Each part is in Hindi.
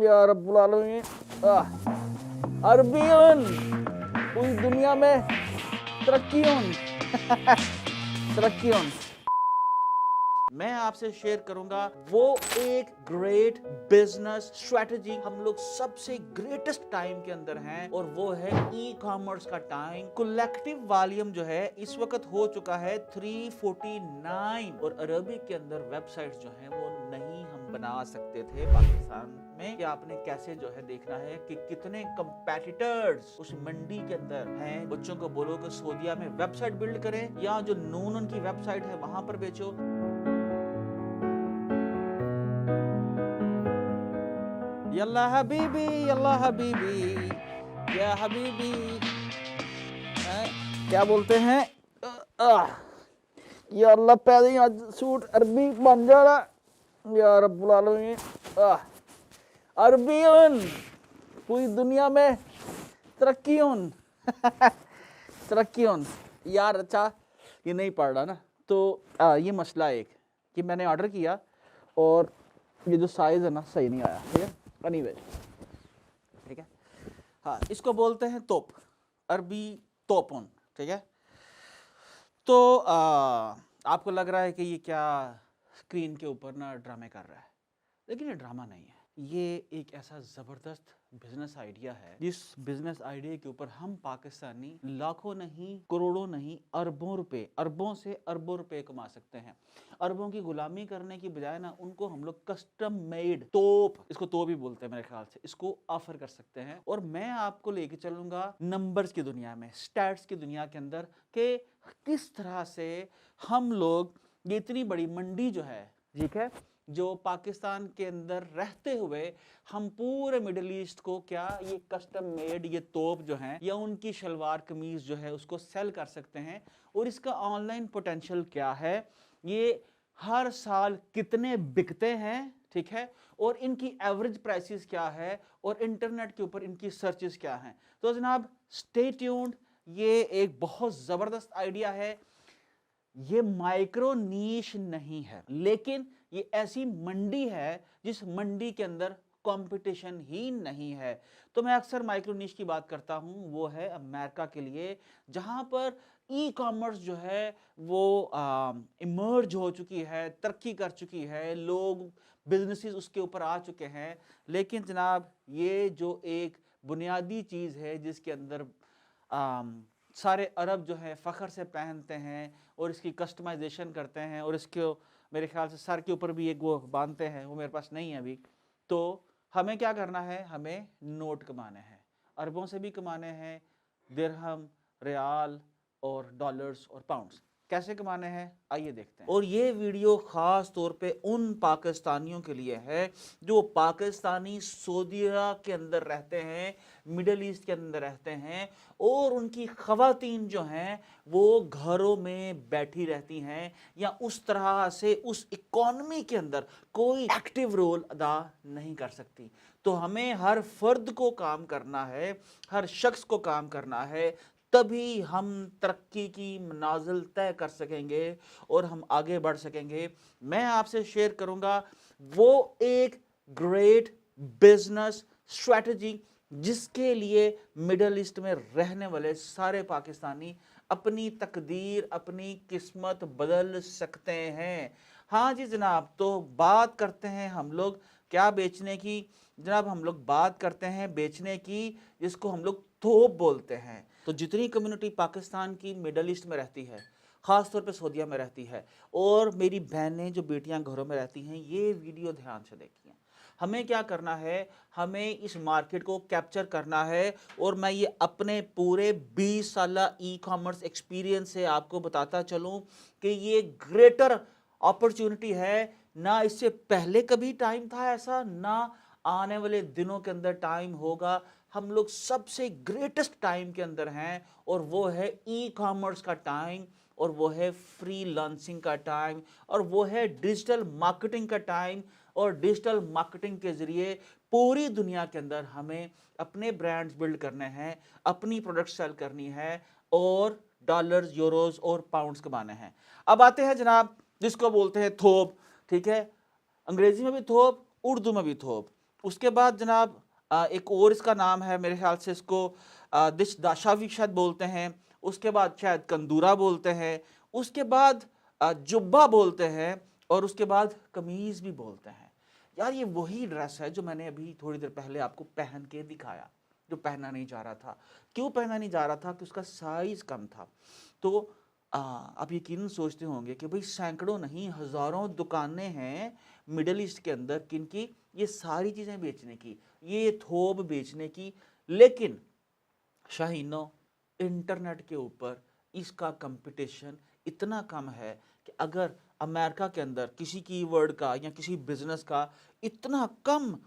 या रब्बुल आलमीन। अरबियन पूरी दुनिया में तरक्कीउन तरक्कीउन। मैं आपसे शेयर करूंगा वो एक ग्रेट बिजनेस स्ट्रेटजी हम लोग सबसे ग्रेटेस्ट टाइम के अंदर हैं, और वो है ई कॉमर्स का टाइम। कलेक्टिव वॉल्यूम जो है इस वक्त हो चुका है 349, और अरबिक के अंदर वेबसाइट्स जो हैं वो नहीं हम बना सकते थे पाकिस्तान में। कि आपने कैसे जो है देखना है कि कितने कंपेटिटर्स उस मंडी के अंदर हैं। बच्चों को बोलो कि सऊदीया में वेबसाइट बिल्ड करें, या जो नून उनकी वेबसाइट है वहां पर बेचो। यल्ला हबीबी यल्ला हबीबी या हबीबी। क्या बोलते हैं? या अल्लाह पैदे आज सूट अरबी बन जाना या रब्बुल आलमीन। अरबियन पूरी दुनिया में तरक्कीउन तरक्कीउन। यार अच्छा ये नहीं पढ़ रहा ना, तो ये मसला एक कि मैंने ऑर्डर किया और ये जो साइज है ना सही नहीं आया। ठीक है, एनीवे ठीक है। हाँ, इसको बोलते हैं तोप, अरबी तोपुन। ठीक है, तो आपको लग रहा है कि ये क्या स्क्रीन के ऊपर ना ड्रामे कर रहा है, लेकिन ये ड्रामा नहीं है। ये एक ऐसा ज़बरदस्त बिजनेस आइडिया है जिस बिजनेस आइडिया के ऊपर हम पाकिस्तानी लाखों नहीं, करोड़ों नहीं, अरबों रुपए, अरबों से अरबों रुपए कमा सकते हैं। अरबों की गुलामी करने की बजाय ना उनको हम लोग कस्टम मेड तोप, इसको तोप ही बोलते हैं मेरे ख्याल से, इसको ऑफर कर सकते हैं। और मैं आपको लेके चलूंगा नंबर्स की दुनिया में, स्टैट्स की दुनिया के अंदर, कि किस तरह से हम लोग ये इतनी बड़ी मंडी जो है, ठीक है, जो पाकिस्तान के अंदर रहते हुए हम पूरे मिडिल ईस्ट को क्या ये कस्टम मेड ये तोप जो हैं या उनकी शलवार कमीज जो है उसको सेल कर सकते हैं। और इसका ऑनलाइन पोटेंशियल क्या है, ये हर साल कितने बिकते हैं, ठीक है, और इनकी एवरेज प्राइसेस क्या है, और इंटरनेट के ऊपर इनकी सर्चेस क्या हैं। तो जनाब स्टे ट्यून्ड, ये एक बहुत ज़बरदस्त आइडिया है। ये माइक्रो नीश नहीं है, लेकिन ये ऐसी मंडी है जिस मंडी के अंदर कंपटीशन ही नहीं है। तो मैं अक्सर माइक्रो नीश की बात करता हूं, वो है अमेरिका के लिए, जहां पर ई कॉमर्स जो है वो इमर्ज हो चुकी है, तरक्की कर चुकी है, लोग बिजनेसेस उसके ऊपर आ चुके हैं। लेकिन जनाब ये जो एक बुनियादी चीज़ है जिसके अंदर सारे अरब जो है फ़ख्र से पहनते हैं और इसकी कस्टमाइजेशन करते हैं, और इसको मेरे ख्याल से सर के ऊपर भी एक वो बांधते हैं, वो मेरे पास नहीं है अभी। तो हमें क्या करना है, हमें नोट कमाने हैं, अरबों से भी कमाने हैं, दिरहम, रियाल और डॉलर्स और पाउंड्स। कैसे कमाने हैं आइए देखते हैं। और ये वीडियो ख़ास तौर पे उन पाकिस्तानियों के लिए है जो पाकिस्तानी सऊदीया के अंदर रहते हैं, मिडल ईस्ट के अंदर रहते हैं, और उनकी ख़वातीन जो हैं वो घरों में बैठी रहती हैं या उस तरह से उस इकॉनमी के अंदर कोई एक्टिव रोल अदा नहीं कर सकती। तो हमें हर फर्द को काम करना है, हर शख्स को काम करना है, तभी हम तरक्की की मनाजिल तय कर सकेंगे और हम आगे बढ़ सकेंगे। मैं आपसे शेयर करूंगा वो एक ग्रेट बिजनेस स्ट्रेटजी जिसके लिए मिडल ईस्ट में रहने वाले सारे पाकिस्तानी अपनी तकदीर, अपनी किस्मत बदल सकते हैं। हाँ जी जनाब, तो बात करते हैं हम लोग क्या बेचने की। जनाब हम लोग बात करते हैं बेचने की, जिसको हम लोग थोप बोलते हैं। तो जितनी कम्युनिटी पाकिस्तान की मिडल ईस्ट में रहती है, ख़ास तौर पे सऊदीया में रहती है, और मेरी बहनें जो बेटियां घरों में रहती हैं, ये वीडियो ध्यान से देखिए। हमें क्या करना है, हमें इस मार्केट को कैप्चर करना है। और मैं ये अपने पूरे 20 साल ई कॉमर्स एक्सपीरियंस से आपको बताता चलूँ कि ये ग्रेटर अपॉर्चुनिटी है। ना इससे पहले कभी टाइम था ऐसा, ना आने वाले दिनों के अंदर टाइम होगा। हम लोग सबसे ग्रेटेस्ट टाइम के अंदर हैं, और वो है ई कॉमर्स का टाइम, और वो है फ्रीलांसिंग का टाइम, और वो है डिजिटल मार्केटिंग का टाइम। और डिजिटल मार्केटिंग के जरिए पूरी दुनिया के अंदर हमें अपने ब्रांड्स बिल्ड करने हैं, अपनी प्रोडक्ट सेल करनी है, और डॉलर्स, यूरोज और पाउंड्स कमाने हैं। अब आते हैं जनाब जिसको बोलते हैं थोप, ठीक है, अंग्रेजी में भी थोप, उर्दू में भी थोप। उसके बाद जनाब एक और इसका नाम है, मेरे ख्याल से इसको दिश दाशा भी शायद बोलते हैं, उसके बाद शायद कंदूरा बोलते हैं, उसके बाद जुब्बा बोलते हैं, और उसके बाद कमीज भी बोलते हैं। यार ये वही ड्रेस है जो मैंने अभी थोड़ी देर पहले आपको पहन के दिखाया, जो पहना नहीं जा रहा था। क्यों पहना नहीं जा रहा था? कि उसका साइज कम था। तो आप यकीनन सोचते होंगे कि भाई सैकड़ों नहीं हजारों दुकानें हैं मिडल ईस्ट के अंदर किनकी, ये सारी चीजें बेचने की, ये थोब बेचने की, लेकिन शाहीनो इंटरनेट के ऊपर इसका कंपटीशन इतना कम है कि अगर अमेरिका के अंदर किसी कीवर्ड का या किसी बिजनेस का इतना कम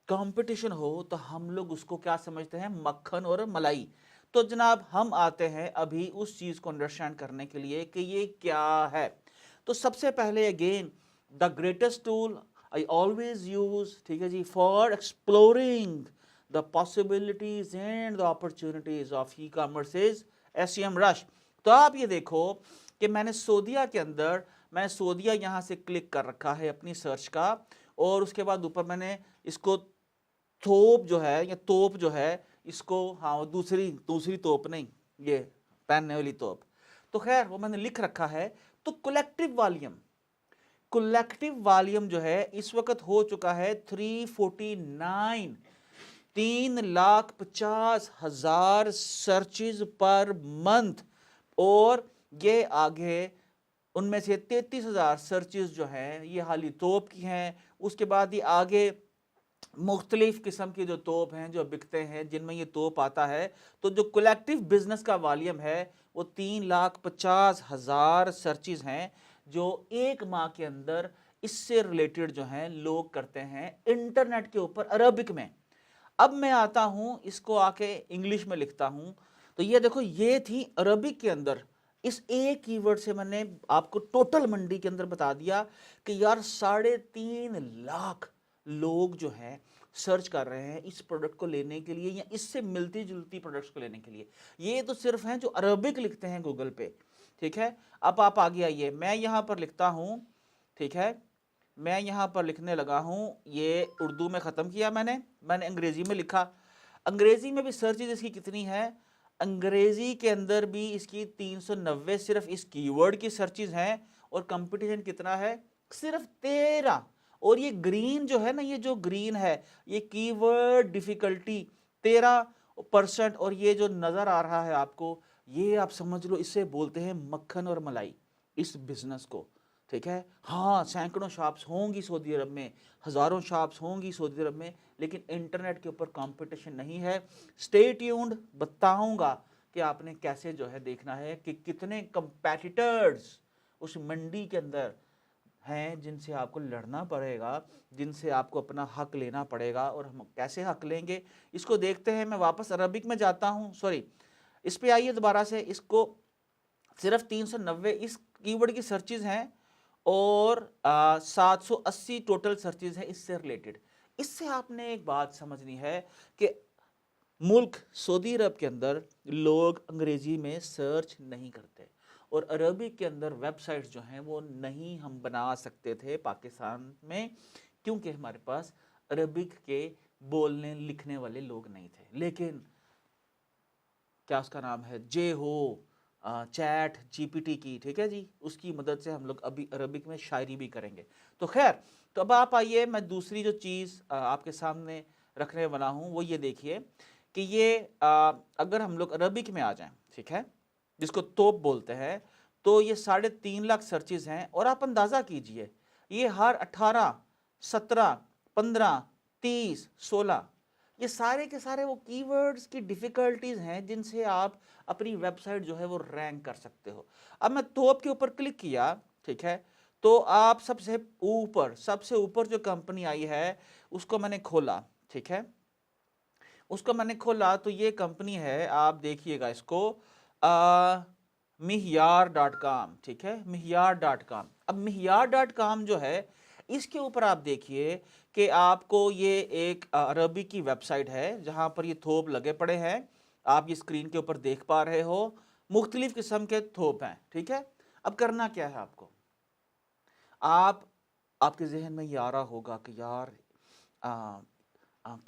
कंपटीशन हो तो हम लोग उसको क्या समझते हैं? मक्खन और मलाई। तो जनाब हम आते हैं अभी उस चीज को अंडरस्टैंड करने के लिए कि ये क्या है। तो सबसे पहले again the greatest tool I always use, ठीक है जी, for exploring the possibilities and the opportunities of e-commerce is SEMrush। तो आप ये देखो कि मैंने सोदिया के अंदर, मैंने सोदिया यहाँ से क्लिक कर रखा है अपनी सर्च का, और उसके बाद ऊपर मैंने इसको थोप जो है या तोप जो है इसको, हाँ वो दूसरी दूसरी तोप नहीं, ये पहनने वाली तोप, तो खैर वो मैंने लिख रखा है। तो कलेक्टिव वॉल्यूम जो है इस वक्त हो चुका है 349, 3,50,000 सर्चेज पर मंथ, और ये आगे उनमें से 33,000 सर्चेज जो हैं ये हाली तोप की हैं। उसके बाद ये आगे मुख्तलिफ किस्म की जो तोप हैं जो बिकते हैं जिनमें ये तोप आता है। तो जो कलेक्टिव बिजनेस का वॉल्यूम है वो 3,50,000 सर्चेज हैं जो एक माह के अंदर इससे रिलेटेड जो हैं लोग करते हैं इंटरनेट के ऊपर अरबिक में। अब मैं आता हूं इसको आके इंग्लिश में लिखता हूं। तो ये देखो, ये थी अरबिक के अंदर, इस एक कीवर्ड से मैंने आपको टोटल मंडी के अंदर बता दिया कि यार 3.5 लाख लोग जो हैं सर्च कर रहे हैं इस प्रोडक्ट को लेने के लिए या इससे मिलती जुलती प्रोडक्ट्स को लेने के लिए। ये तो सिर्फ हैं जो अरबिक लिखते हैं गूगल पे, ठीक है। अब आप आगे आइए, मैं यहां पर लिखता हूं, ठीक है, मैं यहां पर लिखने लगा हूं, ये उर्दू में ख़त्म किया मैंने अंग्रेज़ी में लिखा। अंग्रेज़ी में भी सर्चेज इसकी कितनी है? अंग्रेज़ी के अंदर भी इसकी 390 सिर्फ इस कीवर्ड की सर्चेज हैं, और कंपटीशन कितना है? सिर्फ 13। और ये ग्रीन जो है ना, ये जो ग्रीन है ये कीवर्ड डिफिकल्टी 13%, और ये जो नज़र आ रहा है आपको, ये आप समझ लो इससे बोलते हैं मक्खन और मलाई इस बिजनेस को, ठीक है। हाँ सैकड़ों शॉप्स होंगी सऊदी अरब में, हज़ारों शॉप्स होंगी सऊदी अरब में, लेकिन इंटरनेट के ऊपर कंपटीशन नहीं है। स्टे ट्यून्ड, बताऊंगा कि आपने कैसे जो है देखना है कि कितने कंपेटिटर्स उस मंडी के अंदर हैं जिनसे आपको लड़ना पड़ेगा, जिनसे आपको अपना हक लेना पड़ेगा। और हम कैसे हक लेंगे इसको देखते हैं। मैं वापस अरबिक में जाता हूँ, सॉरी इस पे आइए दोबारा से। इसको सिर्फ 390 इस कीवर्ड की सर्चेज हैं, और 780 टोटल सर्चेज हैं इससे रिलेटेड। इससे आपने एक बात समझनी है कि मुल्क सऊदी अरब के अंदर लोग अंग्रेजी में सर्च नहीं करते, और अरबिक के अंदर वेबसाइट्स जो हैं वो नहीं हम बना सकते थे पाकिस्तान में, क्योंकि हमारे पास अरबिक के बोलने लिखने वाले लोग नहीं थे। लेकिन क्या उसका नाम है, जे हो चैट जीपीटी की, ठीक है जी, उसकी मदद से हम लोग अभी अरबिक में शायरी भी करेंगे। तो खैर, तो अब आप आइए, मैं दूसरी जो चीज़ आपके सामने रखने वाला हूँ वो ये देखिए कि ये अगर हम लोग अरबिक में आ जाएं, ठीक है, जिसको तोप बोलते हैं, तो ये 3.5 लाख सर्चेज हैं। और आप अंदाज़ा कीजिए ये हर 18, 17, 15, 30, 16, ये सारे के सारे वो कीवर्ड्स की डिफिकल्टीज हैं जिनसे आप अपनी वेबसाइट जो है वो रैंक कर सकते हो। अब मैं तोप के ऊपर क्लिक किया, ठीक है, तो आप सबसे ऊपर जो कंपनी आई है उसको मैंने खोला, ठीक है, उसको मैंने खोला तो ये कंपनी है, आप देखिएगा इसको, मिहयार.com, ठीक है, मिहयार.com। अब मिहयार.com जो है इसके ऊपर आप देखिए कि आपको ये एक अरबी की वेबसाइट है जहां पर ये थोप लगे पड़े हैं। आप ये स्क्रीन के ऊपर देख पा रहे हो, मुख्तलिफ किस्म के थोप हैं, ठीक है। अब करना क्या है आपको, आपके जहन में ये आ रहा होगा कि यार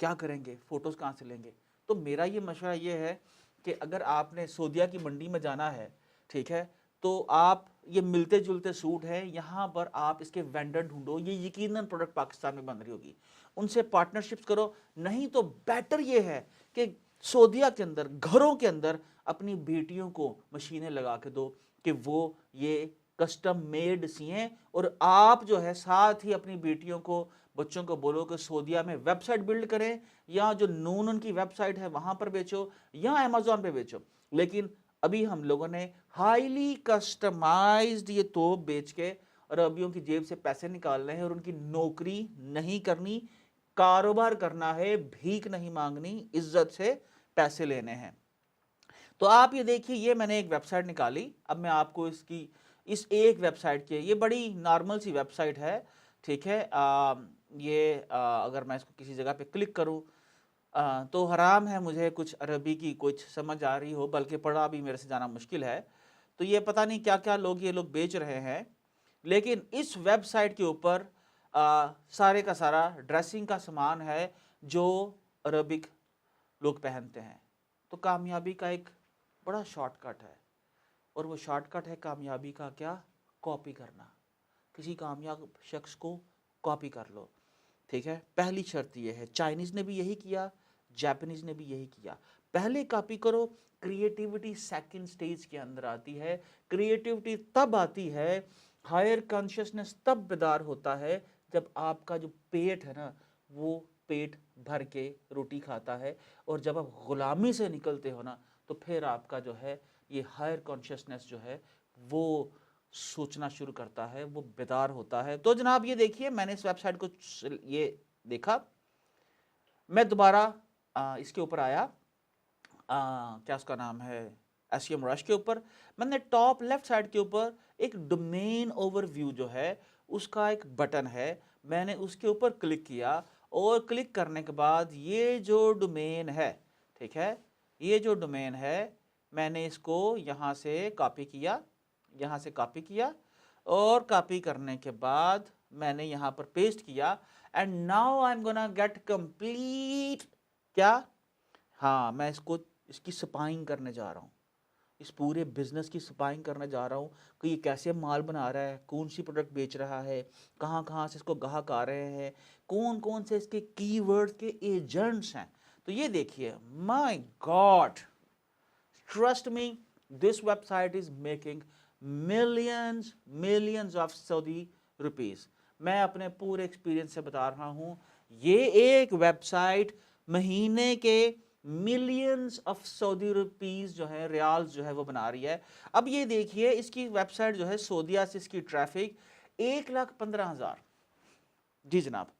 क्या करेंगे, फ़ोटोज़ कहाँ से लेंगे। तो मेरा ये मशवरा ये है कि अगर आपने सऊदीया की मंडी में जाना है, ठीक है, तो आप ये मिलते जुलते सूट हैं, यहाँ पर आप इसके वेंडर ढूंढो, ये यकीनन प्रोडक्ट पाकिस्तान में बन रही होगी, उनसे पार्टनरशिप्स करो। नहीं तो बेटर ये है कि सऊदीया के अंदर घरों के अंदर अपनी बेटियों को मशीनें लगा के दो कि वो ये कस्टम मेड सिएं, और आप जो है साथ ही अपनी बेटियों को, बच्चों को बोलो कि सऊदीया में वेबसाइट बिल्ड करें, या जो नून उनकी वेबसाइट है वहां पर बेचो, या अमेजोन पे बेचो। लेकिन अभी हम लोगों ने हाईली कस्टमाइज्ड ये तोप बेच के अरबियों की जेब से पैसे निकालने हैं, और उनकी नौकरी नहीं करनी, कारोबार करना है, भीख नहीं मांगनी, इज्जत से पैसे लेने हैं। तो आप ये देखिए, ये मैंने एक वेबसाइट निकाली। अब मैं आपको इसकी इस एक वेबसाइट के, ये बड़ी नॉर्मल सी वेबसाइट है, ठीक है। अगर मैं इसको किसी जगह पे क्लिक करूं, तो हराम है मुझे कुछ अरबी की कुछ समझ आ रही हो, बल्कि पढ़ा भी मेरे से जाना मुश्किल है। तो ये पता नहीं क्या क्या ये लोग बेच रहे हैं, लेकिन इस वेबसाइट के ऊपर सारे का सारा ड्रेसिंग का सामान है जो अरबिक लोग पहनते हैं। तो कामयाबी का एक बड़ा शॉर्टकट है, और वो शॉर्टकट है कामयाबी का क्या, कॉपी करना। किसी कामयाब शख्स को कॉपी कर लो, ठीक है। पहली शर्त ये है, चाइनीज़ ने भी यही किया, जापानीज़ ने भी यही किया, पहले कॉपी करो। क्रिएटिविटी सेकंड स्टेज के अंदर आती है। क्रिएटिविटी तब आती है, हायर कॉन्शियसनेस तब बेदार होता है जब आपका जो पेट है ना, वो पेट भर के रोटी खाता है, और जब आप गुलामी से निकलते हो ना, तो फिर आपका जो है ये हायर कॉन्शियसनेस जो है वो सोचना शुरू करता है, वो बेदार होता है। तो जनाब ये देखिए, मैंने इस वेबसाइट को ये देखा, मैं दोबारा इसके ऊपर आया, क्या उसका नाम है, एसईएम रश के ऊपर। मैंने टॉप लेफ्ट साइड के ऊपर एक डोमेन ओवरव्यू जो है उसका एक बटन है, मैंने उसके ऊपर क्लिक किया, और क्लिक करने के बाद ये जो डोमेन है, ठीक है, ये जो डोमेन है, मैंने इसको यहाँ से कॉपी किया, यहाँ से कॉपी किया, और कॉपी करने के बाद मैंने यहाँ पर पेस्ट किया, and now I am gonna get complete क्या, हाँ, मैं इसकी स्पाइंग करने जा रहा हूँ, इस पूरे बिजनेस की स्पाइंग करने जा रहा हूँ कि ये कैसे माल बना रहा है, कौन सी प्रोडक्ट बेच रहा है, कहाँ कहाँ से इसको ग्राहक आ रहे हैं, कौन कौन से इसके कीवर्ड्स के एजेंट्स हैं। तो ये देखिए, my God, trust me, this website is making millions of Saudi rupees. मैं अपने पूरे एक्सपीरियंस से बता रहा हूँ, ये एक वेबसाइट महीने के मिलियंस ऑफ सऊदी रुपीस जो है, रियाल्स जो है वो बना रही है। अब ये देखिए, इसकी वेबसाइट जो है, सऊदीया से इसकी ट्रैफिक 1,15,000, जी जनाब,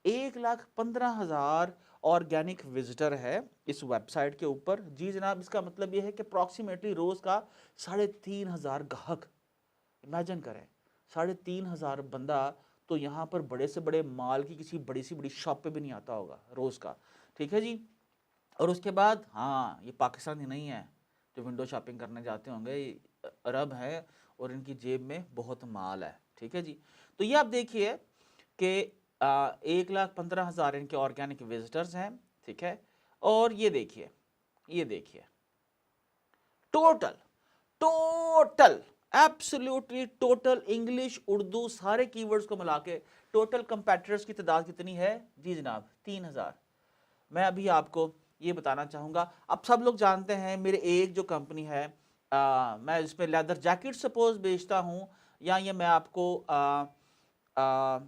1,15,000 ऑर्गेनिक विजिटर है इस वेबसाइट के ऊपर, जी जनाब। इसका मतलब ये है कि अप्रॉक्सीमेटली रोज का 3,500 ग्राहक, इमेजिन करें, 3,500 बंदा, तो यहाँ पर बड़े से बड़े माल की किसी बड़ी सी बड़ी शॉप पे भी नहीं आता होगा रोज का, ठीक है जी। और उसके बाद हाँ, ये पाकिस्तानी नहीं है जो विंडो शॉपिंग करने जाते होंगे, ये अरब है और इनकी जेब में बहुत माल है, ठीक है जी। तो ये आप देखिए कि 1,15,000 इनके ऑर्गेनिक विजिटर्स हैं, ठीक है। और ये देखिए, ये देखिए, total total absolutely total English Urdu सारे कीवर्ड्स को मिला के टोटल कंपेटिटर्स की तादाद कितनी है, जी जनाब, 3,000। मैं अभी आपको ये बताना चाहूँगा, अब सब लोग जानते हैं मेरे एक जो कंपनी है, मैं इसमें लेदर जैकेट सपोज बेचता हूँ, या ये मैं आपको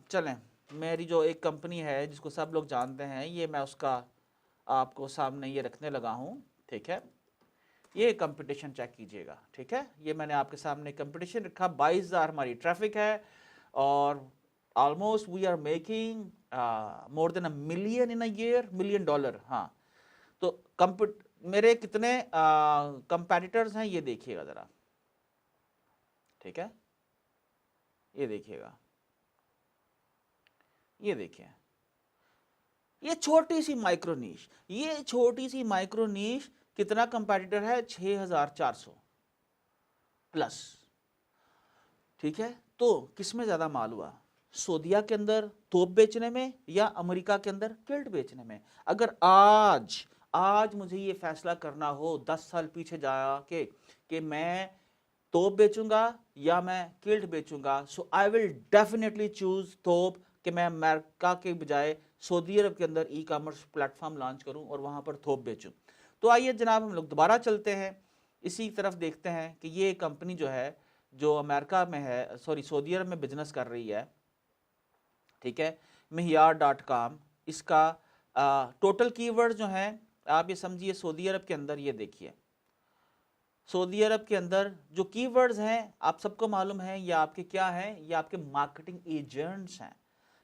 चलें, मेरी जो एक कंपनी है जिसको सब लोग जानते हैं, ये मैं उसका आपको सामने ये रखने लगा हूँ, ठीक है। ये कंपटीशन चेक कीजिएगा, ठीक है। ये मैंने आपके सामने कंपटीशन रखा, 22,000 हमारी ट्रैफिक है, और almost we are making more than $1 million in a year, $1 million, हाँ। तो मेरे कितने कंपेटिटर्स हैं ये देखिएगा जरा, ठीक है, ये देखिएगा, ये देखिए, ये छोटी सी माइक्रो नीश, ये छोटी सी माइक्रो नीश कितना कंपेटिटर है, 6,400 प्लस, ठीक है। तो किसमें ज्यादा माल हुआ, सऊदीया के अंदर तोप बेचने में या अमेरिका के अंदर किल्ट बेचने में? अगर आज मुझे ये फैसला करना हो 10 साल पीछे जा के कि मैं तोप बेचूंगा या मैं किल्ट बेचूंगा, so I will definitely choose thobe, कि मैं अमेरिका के बजाय सऊदी अरब के अंदर ई कॉमर्स प्लेटफॉर्म लॉन्च करूं और वहां पर तोप बेचूं। तो आइए जनाब हम लोग दोबारा चलते हैं, इसी तरफ देखते हैं कि ये कंपनी जो है जो अमेरिका में है, सॉरी सऊदी अरब में बिजनेस कर रही है, ठीक है, Mehyar.com। इसका टोटल कीवर्ड जो है आप ये समझिए, सऊदी अरब के अंदर ये देखिए, सऊदी अरब के अंदर जो कीवर्ड्स हैं आप सबको मालूम है, ये आपके क्या हैं, ये आपके मार्केटिंग एजेंट्स हैं,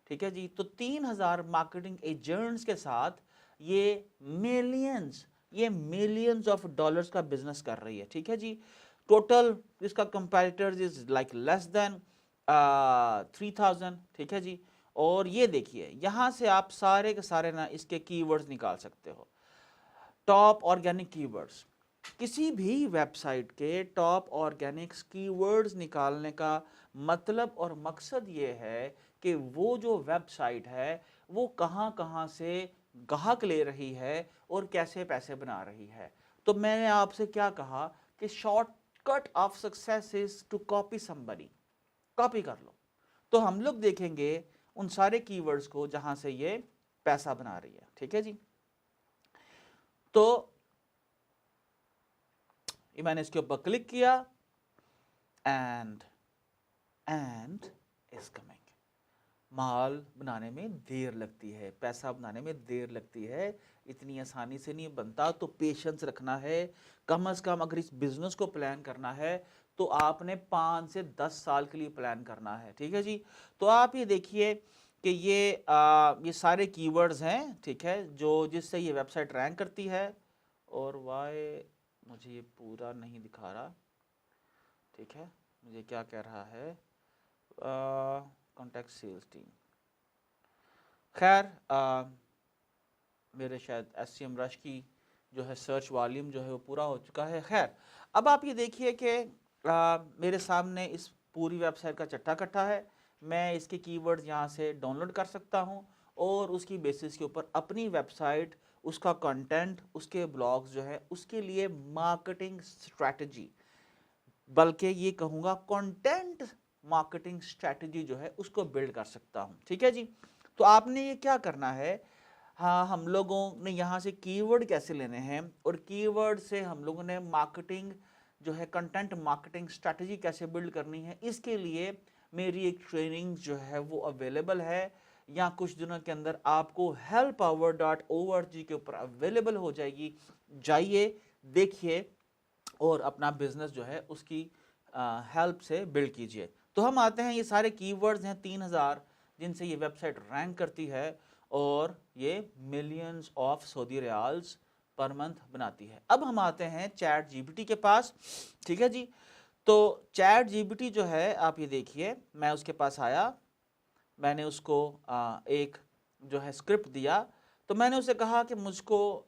ठीक है जी। तो 3000 मार्केटिंग एजेंट्स के साथ ये मिलियंस ऑफ डॉलर्स का बिजनेस कर रही है, ठीक है जी। टोटल इसका comparators is like less than 3000, ठीक है जी। और ये देखिए यहां से आप सारे के सारे ना इसके कीवर्ड्स निकाल सकते हो, टॉप ऑर्गेनिक कीवर्ड्स। किसी भी वेबसाइट के टॉप ऑर्गेनिक्स कीवर्ड्स निकालने का मतलब और मकसद ये है कि वो जो वेबसाइट है वो कहां कहां से ग्राहक ले रही है और कैसे पैसे बना रही है। तो मैंने आपसे क्या कहा कि shortcut of success is to copy somebody, copy कर लो। तो हम लोग देखेंगे उन सारे कीवर्ड्स को जहां से ये पैसा बना रही है, ठीक है जी। तो मैंने इसके ऊपर क्लिक किया एंड इज कमिंग। माल बनाने में देर लगती है, पैसा बनाने में देर लगती है, इतनी आसानी से नहीं बनता। तो पेशेंस रखना है, कम से कम अगर इस बिजनेस को प्लान करना है तो आपने 5 से 10 साल के लिए प्लान करना है, ठीक है जी। तो आप ये देखिए कि ये सारे कीवर्ड्स हैं, ठीक है, जो जिससे ये वेबसाइट रैंक करती है। और वाई मुझे ये पूरा नहीं दिखा रहा, ठीक है, मुझे क्या कह रहा है, कॉन्टैक्ट सेल्स टीम। खैर मेरे शायद SCM रश की जो है सर्च वॉल्यूम जो है वो पूरा हो चुका है। खैर अब आप ये देखिए कि मेरे सामने इस पूरी वेबसाइट का चट्टा कट्टा है। मैं इसके कीवर्ड्स यहाँ से डाउनलोड कर सकता हूँ और उसकी बेसिस के ऊपर अपनी वेबसाइट, उसका कंटेंट, उसके ब्लॉग्स जो है उसके लिए मार्केटिंग स्ट्रैटेजी, बल्कि ये कहूँगा कंटेंट मार्केटिंग स्ट्रैटेजी जो है उसको बिल्ड कर सकता हूँ, ठीक है जी। तो आपने ये क्या करना है, हाँ, हम लोगों ने यहाँ से कीवर्ड कैसे लेने हैं और कीवर्ड से हम लोगों ने मार्केटिंग जो है कंटेंट मार्केटिंग स्ट्रैटेजी कैसे बिल्ड करनी है, इसके लिए मेरी एक ट्रेनिंग जो है वो अवेलेबल है, या कुछ दिनों के अंदर आपको helpower.org के ऊपर अवेलेबल हो जाएगी। जाइए देखिए और अपना बिजनेस जो है उसकी हेल्प से बिल्ड कीजिए। तो हम आते हैं, ये सारे कीवर्ड्स हैं 3000 जिनसे ये वेबसाइट रैंक करती है और ये millions of Saudi riyals per month बनाती है। अब हम आते हैं चैट जीपीटी के पास, ठीक है जी। तो चैट जीपीटी जो है आप ये देखिए, मैं उसके पास आया, मैंने उसको एक जो है स्क्रिप्ट दिया। तो मैंने उसे कहा कि मुझको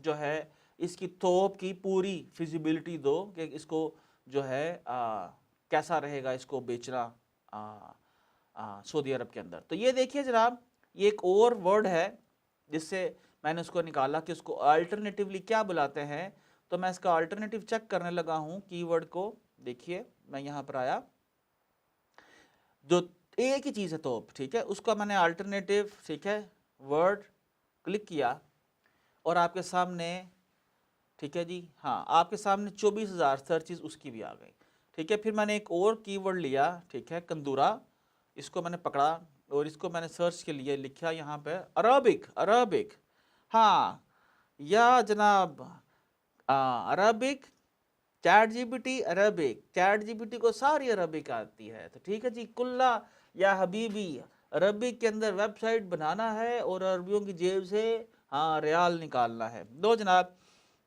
जो है इसकी तोप की पूरी फिजिबिलिटी दो कि इसको जो है कैसा रहेगा इसको बेचना सऊदी अरब के अंदर। तो ये देखिए जनाब, ये एक और वर्ड है जिससे मैंने उसको निकाला कि उसको अल्टरनेटिवली क्या बुलाते हैं। तो मैं इसका अल्टरनेटिव चेक करने लगा हूँ कीवर्ड को। देखिए मैं यहाँ पर आया, जो एक ही चीज़ है तोप, ठीक है, उसका मैंने अल्टरनेटिव, ठीक है, वर्ड क्लिक किया और आपके सामने, ठीक है जी, हाँ, आपके सामने 24,000 सर्चेस उसकी भी आ गई, ठीक है। फिर मैंने एक और कीवर्ड लिया, ठीक है, कंदूरा, इसको मैंने पकड़ा और इसको मैंने सर्च के लिए लिखा यहाँ पे अरबिक, हाँ, या जनाब Arabic chat GPT Arabic, chat GPT को सारी अरबिक आती है। तो ठीक है जी, कुल्ला या हबीबी, अरबिक के अंदर वेबसाइट बनाना है और अरबियों की जेब से हाँ रियाल निकालना है। दो जनाब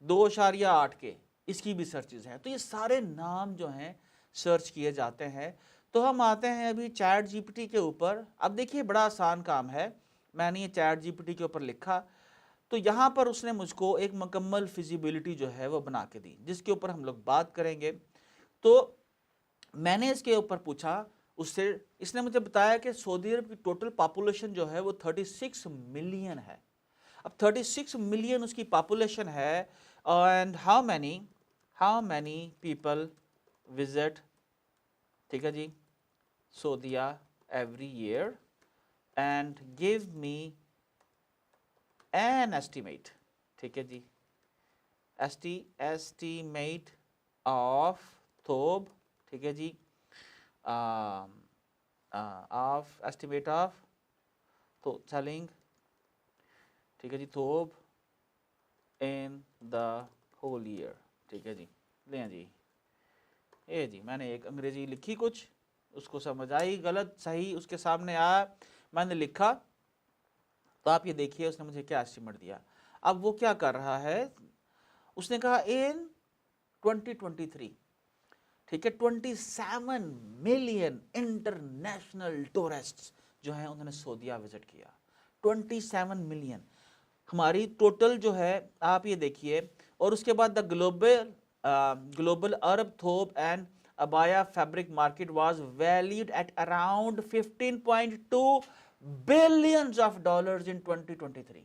2.8 के इसकी भी सर्चेज हैं। तो ये सारे नाम जो हैं सर्च किए जाते हैं। तो हम आते हैं अभी चैट जीपीटी के ऊपर। अब देखिए बड़ा आसान काम है, मैंने ये चैट जीपीटी के ऊपर लिखा तो यहाँ पर उसने मुझको एक मुकम्मल फिजिबिलिटी जो है वो बना के दी, जिसके ऊपर हम लोग बात करेंगे। तो मैंने इसके ऊपर पूछा उससे इसने मुझे बताया कि सऊदी अरब की टोटल पॉपुलेशन जो है वो 36 मिलियन है। अब 36 मिलियन उसकी पॉपुलेशन है, and how many people visit, ठीक है जी, Saudi every year, and give me an estimate, ठीक है जी, एस्टिमेट ऑफ थोब, ठीक है जी, ऑफ एस्टिमेट ऑफ तो सेलिंग, ठीक है जी, thobe in the whole year, ठीक है जी। लें जी, ये जी मैंने एक अंग्रेजी लिखी, कुछ उसको समझ आई, गलत सही उसके सामने आया, मैंने लिखा, तो आप ये देखिए उसने मुझे क्या एस्टिमेट दिया। अब वो क्या कर रहा है, उसने कहा इन 2023, ठीक है, 27 मिलियन इंटरनेशनल टूरिस्ट्स जो हैं उन्होंने सऊदीया विजिट किया। 27 मिलियन हमारी टोटल जो है, आप ये देखिए। और उसके बाद the global Arab thobe and abaya fabric market was valued at around 15.2 billions of dollars in 2023।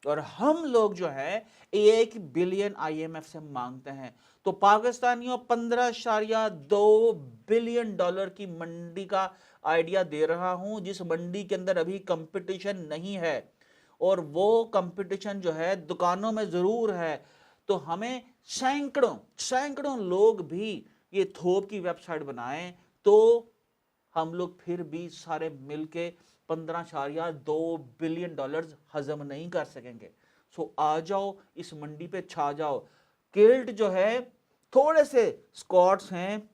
और हम लोग जो है 1 बिलियन IMF से मांगते हैं। तो पाकिस्तानियों 15.2 बिलियन डॉलर की मंडी का आइडिया दे रहा हूं, जिस मंडी के अंदर अभी कंपटीशन नहीं है, और वो कंपटीशन जो है दुकानों में जरूर है। तो हमें सैकड़ों लोग भी ये थोप की वेबसाइट बनाएं, तो हम लोग फिर भी सारे मिलके 15.2 बिलियन डॉलर्स हजम नहीं कर सकेंगे। सो आ जाओ, इस मंडी पे छा जाओ। किल्ट जो है, थोड़े से स्कॉट्स हैं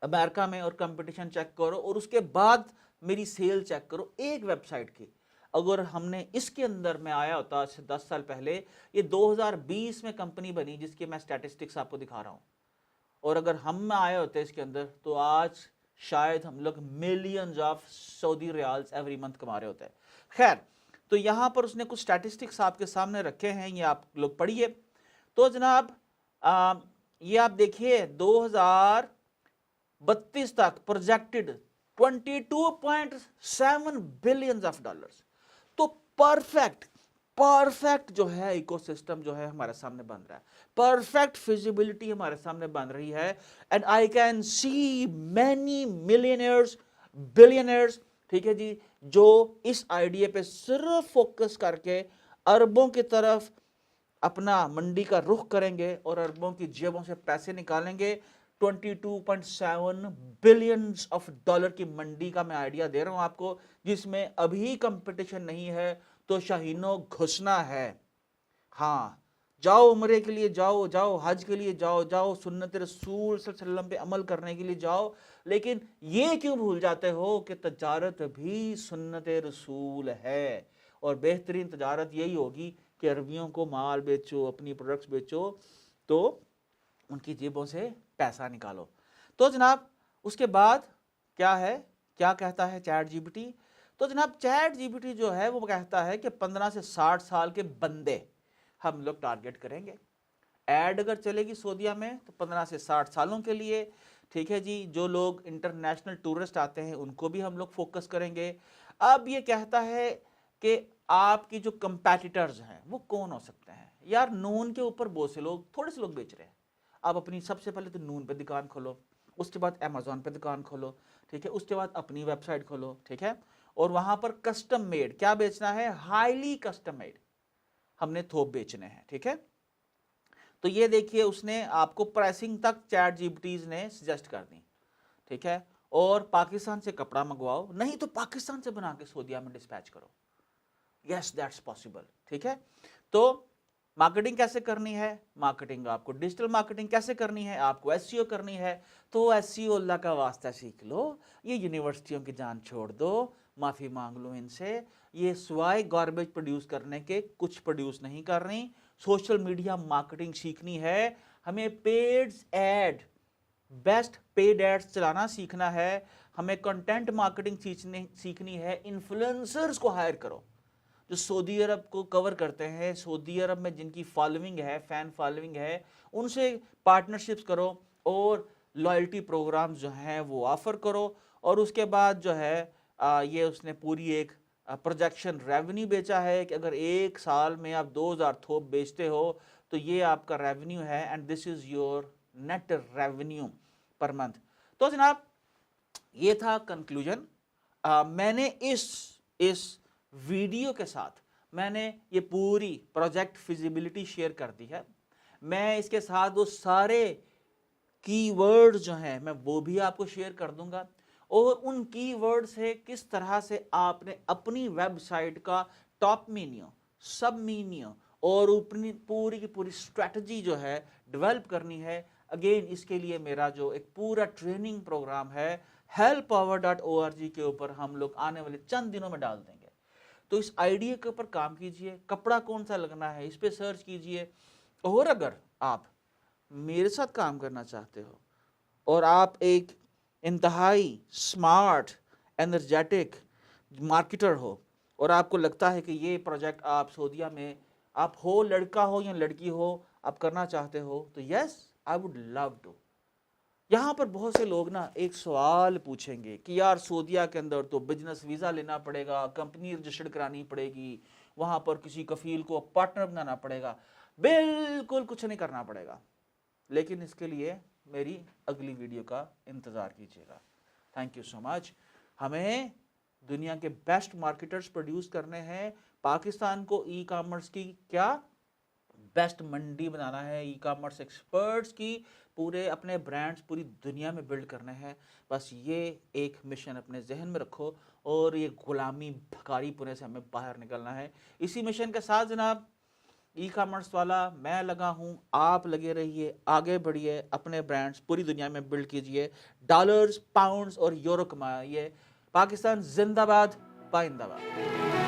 अमेरिका में, और कंपटीशन चेक करो, और उसके बाद मेरी सेल चेक करो एक वेबसाइट की। अगर हमने इसके अंदर में आया होता आज से 10 साल पहले, ये 2020 में कंपनी बनी जिसके मैं स्टैटिस्टिक्स आपको दिखा रहा हूं, और अगर हम आए होते इसके अंदर, तो आज शायद हम लोग millions of Saudi riyals every month कमा रहे होते हैं। खैर, तो यहां पर उसने कुछ स्टैटिस्टिक्स आपके सामने रखे हैं, ये आप लोग पढ़िए। तो जनाब ये आप देखिए 2032 तक प्रोजेक्टेड 22.7 बिलियन ऑफ डॉलर्स। तो परफेक्ट जो है इकोसिस्टम जो है हमारे सामने बन रहा है, परफेक्ट फिजिबिलिटी हमारे सामने बन रही है। And I can see many millionaires, billionaires, ठीक है जी, जो इस आइडिया पे सिर्फ फोकस करके अरबों की तरफ अपना मंडी का रुख करेंगे और अरबों की जेबों से पैसे निकालेंगे। 22.7 बिलियन ऑफ डॉलर की मंडी का मैं आइडिया दे रहा हूं आपको, जिसमें अभी कंपटीशन नहीं है। तो शाहीनों घुसना है, हाँ, जाओ उम्रे के लिए जाओ, जाओ हज के लिए जाओ, जाओ सुन्नत रसूल सल्लल्लाहु अलैहि वसल्लम पे अमल करने के लिए जाओ। लेकिन ये क्यों भूल जाते हो कि तजारत भी सुन्नत रसूल है, और बेहतरीन तजारत यही होगी कि अरबियों को माल बेचो, अपनी प्रोडक्ट्स बेचो, तो उनकी जेबों से पैसा निकालो। तो जनाब उसके बाद क्या है, क्या कहता है चैट जीपीटी? तो जनाब चैट जीपीटी जो है वो कहता है कि 15 से 60 साल के बंदे हम लोग टारगेट करेंगे। ऐड अगर चलेगी सऊदीया में तो 15 से 60 सालों के लिए, ठीक है जी। जो लोग इंटरनेशनल टूरिस्ट आते हैं उनको भी हम लोग फोकस करेंगे। अब ये कहता है कि आपकी जो कंपेटिटर्स हैं वो कौन हो सकते हैं? यार नून के ऊपर बहुत से लोग, थोड़े से लोग बेच रहे हैं। आप अपनी सबसे पहले तो नून पे दुकान खोलो, उसके बाद अमेजोन पे दुकान खोलो, ठीक है, उसके बाद अपनी वेबसाइट खोलो, ठीक है, और वहां पर कस्टम मेड क्या बेचना है, हाईली कस्टम मेड हमने थोप बेचने हैं, ठीक है। तो ये देखिए उसने आपको प्राइसिंग तक चैट जीपीटी ने सजेस्ट कर दी, ठीक है। और पाकिस्तान से कपड़ा मंगवाओ, नहीं तो पाकिस्तान से बना के सऊदीया में डिस्पैच करो, यस दैट्स पॉसिबल, ठीक है। तो मार्केटिंग कैसे करनी है, मार्केटिंग आपको डिजिटल मार्केटिंग कैसे करनी है, आपको एसईओ करनी है, तो एसईओ अल्लाह का वास्ता सीख लो। ये यूनिवर्सिटियों की जान छोड़ दो, माफ़ी मांग लो इनसे, ये स्वाय गार्बेज प्रोड्यूस करने के कुछ प्रोड्यूस नहीं कर रही। सोशल मीडिया मार्केटिंग सीखनी है, हमें paid ad, best paid ads चलाना सीखना है, हमें कंटेंट मार्केटिंग सीखनी है। इन्फ्लुएंसर्स को हायर करो जो सऊदी अरब को कवर करते हैं, सऊदी अरब में जिनकी फॉलोइंग है, फैन फॉलोइंग है, उनसे पार्टनरशिप्स करो और लॉयल्टी प्रोग्राम जो हैं वो ऑफ़र करो, और उसके बाद जो है ये उसने पूरी एक प्रोजेक्शन रेवेन्यू बेचा है कि अगर एक साल में आप 2000 थोक बेचते हो तो ये आपका रेवेन्यू है, and this is your net revenue per month. तो जनाब ये था कंक्लूजन। मैंने इस वीडियो के साथ मैंने ये पूरी प्रोजेक्ट फिजिबिलिटी शेयर कर दी है। मैं इसके साथ वो सारे कीवर्ड जो हैं मैं वो भी आपको शेयर कर दूंगा, और उन कीवर्ड से किस तरह से आपने अपनी वेबसाइट का टॉप मेन्यू, सब मेन्यू और अपनी पूरी की पूरी स्ट्रेटजी जो है डेवलप करनी है। अगेन इसके लिए मेरा जो एक पूरा ट्रेनिंग प्रोग्राम है helppower.org के ऊपर हम लोग आने वाले चंद दिनों में डाल देंगे। तो इस आइडिया के ऊपर काम कीजिए, कपड़ा कौन सा लगना है इस पे सर्च कीजिए, और अगर आप मेरे साथ काम करना चाहते हो और आप एक इंतहाई स्मार्ट एनर्जेटिक मार्केटर हो और आपको लगता है कि ये प्रोजेक्ट आप सऊदीया में आप हो, लड़का हो या लड़की हो, आप करना चाहते हो, तो yes I would love to. यहाँ पर बहुत से लोग ना एक सवाल पूछेंगे कि यार सऊदीया के अंदर तो बिजनेस वीज़ा लेना पड़ेगा, कंपनी रजिस्टर्ड करानी पड़ेगी, वहाँ पर किसी कफील को पार्टनर बनाना पड़ेगा। बिल्कुल कुछ नहीं करना पड़ेगा, लेकिन इसके लिए मेरी अगली वीडियो का इंतज़ार कीजिएगा। Thank you so much. हमें दुनिया के बेस्ट मार्केटर्स प्रोड्यूस करने हैं, पाकिस्तान को ई कॉमर्स की क्या बेस्ट मंडी बनाना है, ई कॉमर्स एक्सपर्ट्स की पूरे अपने ब्रांड्स पूरी दुनिया में बिल्ड करने हैं। बस ये एक मिशन अपने जहन में रखो और ये गुलामी भकारी पुणे से हमें बाहर निकलना है। इसी मिशन के साथ जनाब ई कॉमर्स वाला मैं लगा हूँ, आप लगे रहिए, आगे बढ़िए, अपने ब्रांड्स पूरी दुनिया में बिल्ड कीजिए, डॉलर्स, पाउंड्स और यूरो कमाइए। पाकिस्तान जिंदाबाद, पाइंदाबाद।